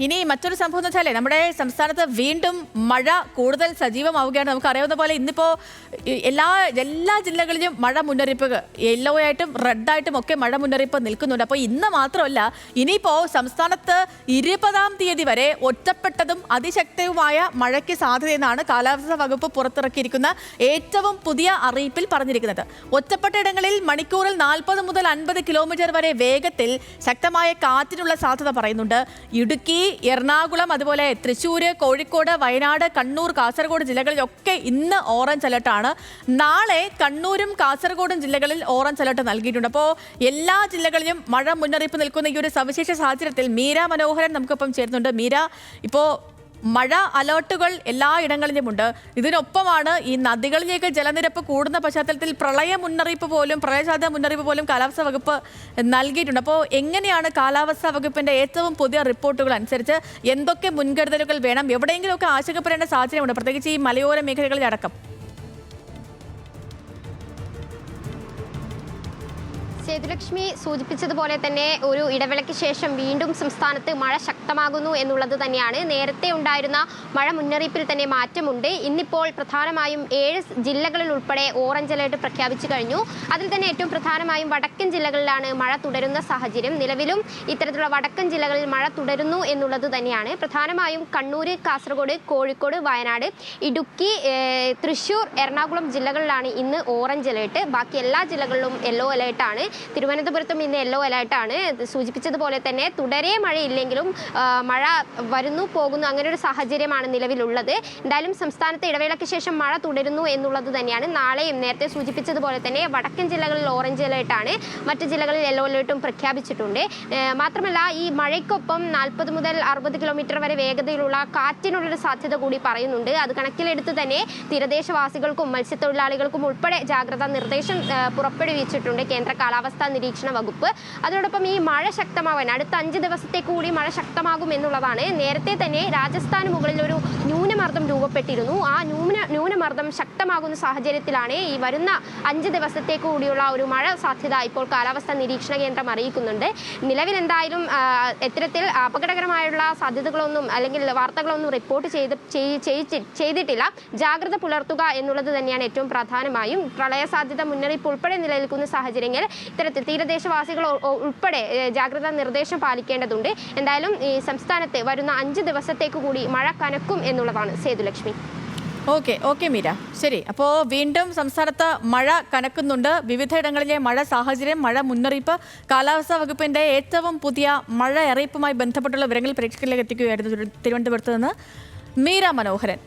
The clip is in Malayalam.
ഇനി മറ്റൊരു സംഭവം എന്ന് വെച്ചാൽ നമ്മുടെ സംസ്ഥാനത്ത് വീണ്ടും മഴ കൂടുതൽ സജീവമാവുകയാണ്. നമുക്കറിയാവുന്ന പോലെ ഇന്നിപ്പോൾ എല്ലാ ജില്ലകളിലും മഴ മുന്നറിയിപ്പ് യെല്ലോ ആയിട്ടും റെഡായിട്ടും ഒക്കെ മഴ മുന്നറിയിപ്പ് നിൽക്കുന്നുണ്ട്. അപ്പോൾ ഇന്ന് മാത്രമല്ല, ഇനിയിപ്പോൾ സംസ്ഥാനത്ത് 20-ാം തീയതി വരെ ഒറ്റപ്പെട്ടതും അതിശക്തവുമായ മഴയ്ക്ക് സാധ്യതയെന്നാണ് കാലാവസ്ഥാ വകുപ്പ് പുറത്തിറക്കിയിരിക്കുന്ന ഏറ്റവും പുതിയ അറിയിപ്പിൽ പറഞ്ഞിരിക്കുന്നത്. ഒറ്റപ്പെട്ട ഇടങ്ങളിൽ മണിക്കൂറിൽ 40 മുതൽ 50 കിലോമീറ്റർ വരെ വേഗത്തിൽ ശക്തമായ കാറ്റിനുള്ള സാധ്യത പറയുന്നുണ്ട്. ഇടുക്കി, എറണാകുളം, അതുപോലെ തൃശ്ശൂര്, കോഴിക്കോട്, വയനാട്, കണ്ണൂർ, കാസർഗോഡ് ജില്ലകളിലൊക്കെ ഇന്ന് ഓറഞ്ച് അലർട്ടാണ്. നാളെ കണ്ണൂരും കാസർഗോഡും ജില്ലകളിൽ ഓറഞ്ച് അലർട്ട് നൽകിയിട്ടുണ്ട്. അപ്പോൾ എല്ലാ ജില്ലകളിലും മഴ മുന്നറിയിപ്പ് നിൽക്കുന്ന ഈ ഒരു സവിശേഷ സാഹചര്യത്തിൽ മീര മനോഹരൻ നമുക്കൊപ്പം ചേരുന്നുണ്ട്. മീര, ഇപ്പോൾ മഴ അലേർട്ടുകൾ എല്ലായിടങ്ങളിലുമുണ്ട്. ഇതിനൊപ്പമാണ് ഈ നദികളിലേക്ക് ജലനിരപ്പ് കൂടുന്ന പശ്ചാത്തലത്തിൽ പ്രളയ സാധ്യത മുന്നറിയിപ്പ് പോലും കാലാവസ്ഥാ വകുപ്പ് നൽകിയിട്ടുണ്ട്. അപ്പോൾ എങ്ങനെയാണ് കാലാവസ്ഥാ വകുപ്പിന്റെ ഏറ്റവും പുതിയ റിപ്പോർട്ടുകൾ അനുസരിച്ച് എന്തൊക്കെ മുൻകരുതലുകൾ വേണം? എവിടെയെങ്കിലുമൊക്കെ ആശങ്കപ്പെടേണ്ട സാഹചര്യമുണ്ട്, പ്രത്യേകിച്ച് ഈ മലയോര മേഖലകളിലടക്കം? സേതുലക്ഷ്മി സൂചിപ്പിച്ചതുപോലെ തന്നെ ഒരു ഇടവേളയ്ക്ക് ശേഷം വീണ്ടും സംസ്ഥാനത്ത് മഴ ശക്തമാകുന്നു എന്നുള്ളത് തന്നെയാണ്. നേരത്തെ ഉണ്ടായിരുന്ന മഴ മുന്നറിയിപ്പിൽ തന്നെ മാറ്റമുണ്ട്. ഇന്നിപ്പോൾ പ്രധാനമായും 7 ജില്ലകളിൽ ഉൾപ്പെടെ ഓറഞ്ച് അലേർട്ട് പ്രഖ്യാപിച്ചു കഴിഞ്ഞു. അതിൽ തന്നെ ഏറ്റവും പ്രധാനമായും വടക്കൻ ജില്ലകളിലാണ് മഴ തുടരുന്ന സാഹചര്യം. നിലവിലും ഇത്തരത്തിലുള്ള വടക്കൻ ജില്ലകളിൽ മഴ തുടരുന്നു എന്നുള്ളത് തന്നെയാണ്. പ്രധാനമായും കണ്ണൂർ, കാസർഗോഡ്, കോഴിക്കോട്, വയനാട്, ഇടുക്കി, തൃശ്ശൂർ, എറണാകുളം ജില്ലകളിലാണ് ഇന്ന് ഓറഞ്ച് അലേർട്ട്. ബാക്കി എല്ലാ ജില്ലകളിലും യെല്ലോ അലേർട്ടാണ്. തിരുവനന്തപുരത്തും ഇന്ന് യെല്ലോ അലേർട്ടാണ്. സൂചിപ്പിച്ചതുപോലെ തന്നെ തുടരെ മഴയില്ലെങ്കിലും മഴ വരുന്നു പോകുന്നു, അങ്ങനെ ഒരു സാഹചര്യമാണ് നിലവിലുള്ളത്. എന്തായാലും സംസ്ഥാനത്ത് ഇടവേളയ്ക്ക് ശേഷം മഴ തുടരുന്നു എന്നുള്ളത് തന്നെയാണ്. നാളെയും നേരത്തെ സൂചിപ്പിച്ചതുപോലെ തന്നെ വടക്കൻ ജില്ലകളിൽ ഓറഞ്ച് അലേർട്ടാണ്, മറ്റ് ജില്ലകളിൽ യെല്ലോ അലേർട്ടും പ്രഖ്യാപിച്ചിട്ടുണ്ട്. മാത്രമല്ല, ഈ മഴയ്ക്കൊപ്പം 40 മുതൽ 60 കിലോമീറ്റർ വരെ വേഗതയിലുള്ള കാറ്റിനുള്ളൊരു സാധ്യത കൂടി പറയുന്നുണ്ട്. അത് കണക്കിലെടുത്ത് തന്നെ തീരദേശവാസികൾക്കും മത്സ്യത്തൊഴിലാളികൾക്കും ഉൾപ്പെടെ ജാഗ്രതാ നിർദ്ദേശം പുറപ്പെടുവിച്ചിട്ടുണ്ട് കേന്ദ്ര കാലാവസ്ഥാ നിരീക്ഷണ വകുപ്പ്. അതോടൊപ്പം ഈ മഴ ശക്തമാവാൻ അടുത്ത 5 ദിവസത്തേക്ക് കൂടി മഴ ശക്തമാകും എന്നുള്ളതാണ്. നേരത്തെ തന്നെ രാജസ്ഥാന് മുകളിൽ ഒരു ന്യൂനമർദ്ദം രൂപപ്പെട്ടിരുന്നു. ആ ന്യൂനമർദ്ദം ശക്തമാകുന്ന സാഹചര്യത്തിലാണ് ഈ വരുന്ന 5 ദിവസത്തേക്ക് കൂടിയുള്ള ഒരു മഴ സാധ്യത ഇപ്പോൾ കാലാവസ്ഥാ നിരീക്ഷണ കേന്ദ്രം അറിയിക്കുന്നുണ്ട്. നിലവിൽ എന്തായാലും ഇത്തരത്തിൽ അപകടകരമായുള്ള സാധ്യതകളൊന്നും അല്ലെങ്കിൽ വാർത്തകളൊന്നും റിപ്പോർട്ട് ചെയ്തിട്ടില്ല. ജാഗ്രത പുലർത്തുക എന്നുള്ളത് തന്നെയാണ് ഏറ്റവും പ്രധാനമായും. പ്രളയ സാധ്യത മുന്നറിയിപ്പ് ഉൾപ്പെടെ നിലനിൽക്കുന്ന സാഹചര്യങ്ങൾ ഇത്തരത്തിൽ തീരദേശവാസികൾ ഉൾപ്പെടെ ജാഗ്രതാ നിർദ്ദേശം പാലിക്കേണ്ടതുണ്ട്. എന്തായാലും ഈ സംസ്ഥാനത്ത് വരുന്ന 5 ദിവസത്തേക്ക് കൂടി മഴ കനക്കും എന്നുള്ളതാണ് സേതുലക്ഷ്മി. ഓക്കെ മീര, ശരി. അപ്പോൾ വീണ്ടും സംസ്ഥാനത്ത് മഴ കനക്കുന്നുണ്ട്. വിവിധയിടങ്ങളിലെ മഴ സാഹചര്യം, മഴ മുന്നറിയിപ്പ്, കാലാവസ്ഥാ വകുപ്പിന്റെ ഏറ്റവും പുതിയ മഴ അറിയിപ്പുമായി ബന്ധപ്പെട്ടുള്ള വിവരങ്ങൾ പ്രേക്ഷകരിലേക്ക് എത്തിക്കുകയായിരുന്നു തിരുവനന്തപുരത്ത് നിന്ന് മീര മനോഹരൻ.